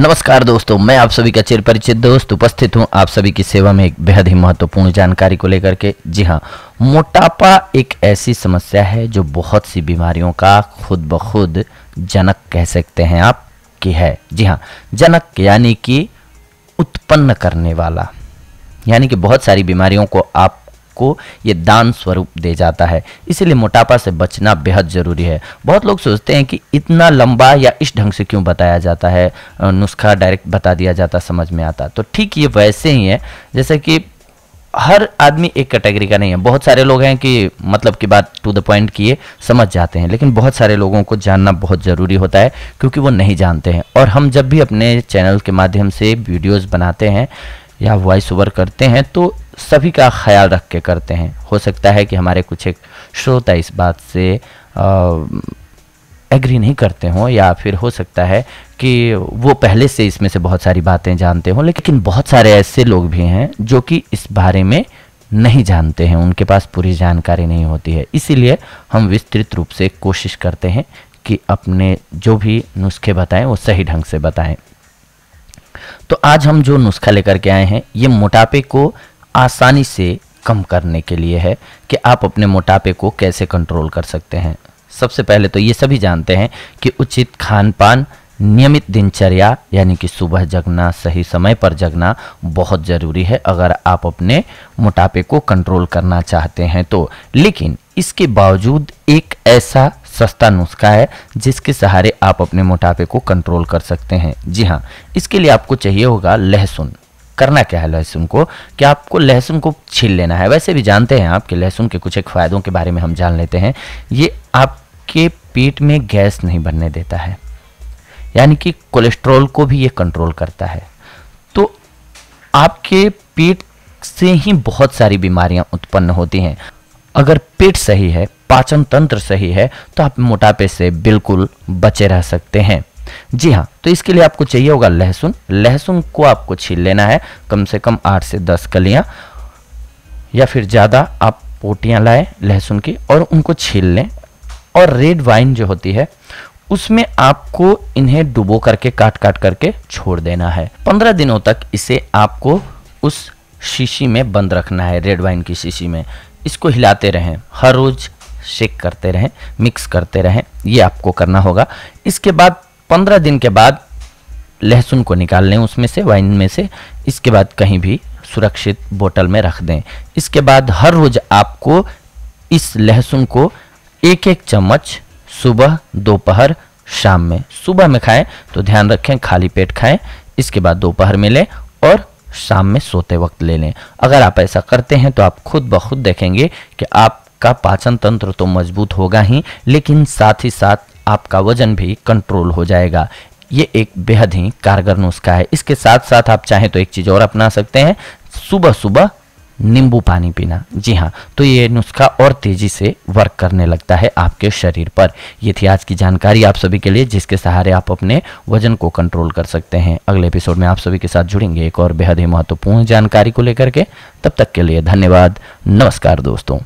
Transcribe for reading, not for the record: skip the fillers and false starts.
नमस्कार दोस्तों, मैं आप सभी का चिर परिचित दोस्त उपस्थित हूं आप सभी की सेवा में एक बेहद ही महत्वपूर्ण जानकारी को लेकर के। जी हां, मोटापा एक ऐसी समस्या है जो बहुत सी बीमारियों का खुद ब खुद जनक कह सकते हैं आप कि है। जी हां, जनक यानी कि उत्पन्न करने वाला, यानी कि बहुत सारी बीमारियों को आपको ये दान स्वरूप दे जाता है। इसीलिए मोटापा से बचना बेहद ज़रूरी है। बहुत लोग सोचते हैं कि इतना लंबा या इस ढंग से क्यों बताया जाता है, नुस्खा डायरेक्ट बता दिया जाता समझ में आता। तो ठीक ये वैसे ही है जैसे कि हर आदमी एक कैटेगरी का नहीं है। बहुत सारे लोग हैं कि मतलब की बात टू द पॉइंट किए समझ जाते हैं, लेकिन बहुत सारे लोगों को जानना बहुत ज़रूरी होता है क्योंकि वो नहीं जानते हैं। और हम जब भी अपने चैनल के माध्यम से वीडियोज़ बनाते हैं या वॉइस ओवर करते हैं तो सभी का ख्याल रख के करते हैं। हो सकता है कि हमारे कुछ एक श्रोता इस बात से एग्री नहीं करते हों, या फिर हो सकता है कि वो पहले से इसमें से बहुत सारी बातें जानते हों, लेकिन बहुत सारे ऐसे लोग भी हैं जो कि इस बारे में नहीं जानते हैं, उनके पास पूरी जानकारी नहीं होती है। इसीलिए हम विस्तृत रूप से कोशिश करते हैं कि अपने जो भी नुस्खे बताएं वो सही ढंग से बताएं। तो आज हम जो नुस्खा लेकर के आए हैं ये मोटापे को आसानी से कम करने के लिए है कि आप अपने मोटापे को कैसे कंट्रोल कर सकते हैं। सबसे पहले तो ये सभी जानते हैं कि उचित खान पान, नियमित दिनचर्या यानी कि सुबह जगना, सही समय पर जगना बहुत ज़रूरी है अगर आप अपने मोटापे को कंट्रोल करना चाहते हैं तो। लेकिन इसके बावजूद एक ऐसा सस्ता नुस्खा है जिसके सहारे आप अपने मोटापे को कंट्रोल कर सकते हैं। जी हाँ, इसके लिए आपको चाहिए होगा लहसुन। करना क्या है लहसुन को, कि आपको लहसुन को छील लेना है। वैसे भी जानते हैं आप कि लहसुन के कुछ एक फ़ायदों के बारे में हम जान लेते हैं। ये आपके पेट में गैस नहीं बनने देता है, यानी कि कोलेस्ट्रॉल को भी ये कंट्रोल करता है। तो आपके पेट से ही बहुत सारी बीमारियां उत्पन्न होती हैं। अगर पेट सही है, पाचन तंत्र सही है, तो आप मोटापे से बिल्कुल बचे रह सकते हैं। जी हाँ, तो इसके लिए आपको चाहिए होगा लहसुन। लहसुन को आपको छील लेना है, कम से कम 8 से 10 कलियां या फिर ज़्यादा आप पोटियां लाएं लहसुन की और उनको छील लें। और रेड वाइन जो होती है उसमें आपको इन्हें डुबो करके काट काट करके छोड़ देना है। 15 दिनों तक इसे आपको उस शीशी में बंद रखना है, रेड वाइन की शीशी में। इसको हिलाते रहें, हर रोज़ शेक करते रहें, मिक्स करते रहें, ये आपको करना होगा। इसके बाद 15 दिन के बाद लहसुन को निकाल लें उसमें से, वाइन में से। इसके बाद कहीं भी सुरक्षित बोतल में रख दें। इसके बाद हर रोज़ आपको इस लहसुन को एक एक चम्मच सुबह, दोपहर, शाम में। सुबह में खाएं तो ध्यान रखें खाली पेट खाएं, इसके बाद दोपहर में लें और शाम में सोते वक्त ले लें। अगर आप ऐसा करते हैं तो आप खुद ब खुद देखेंगे कि आपका पाचन तंत्र तो मजबूत होगा ही, लेकिन साथ ही साथ आपका वजन भी कंट्रोल हो जाएगा। ये एक बेहद ही कारगर नुस्खा है। इसके साथ साथ आप चाहें तो एक चीज़ और अपना सकते हैं, सुबह सुबह नींबू पानी पीना। जी हाँ, तो ये नुस्खा और तेज़ी से वर्क करने लगता है आपके शरीर पर। ये थी आज की जानकारी आप सभी के लिए, जिसके सहारे आप अपने वजन को कंट्रोल कर सकते हैं। अगले एपिसोड में आप सभी के साथ जुड़ेंगे एक और बेहद ही महत्वपूर्ण जानकारी को लेकर के। तब तक के लिए धन्यवाद। नमस्कार दोस्तों।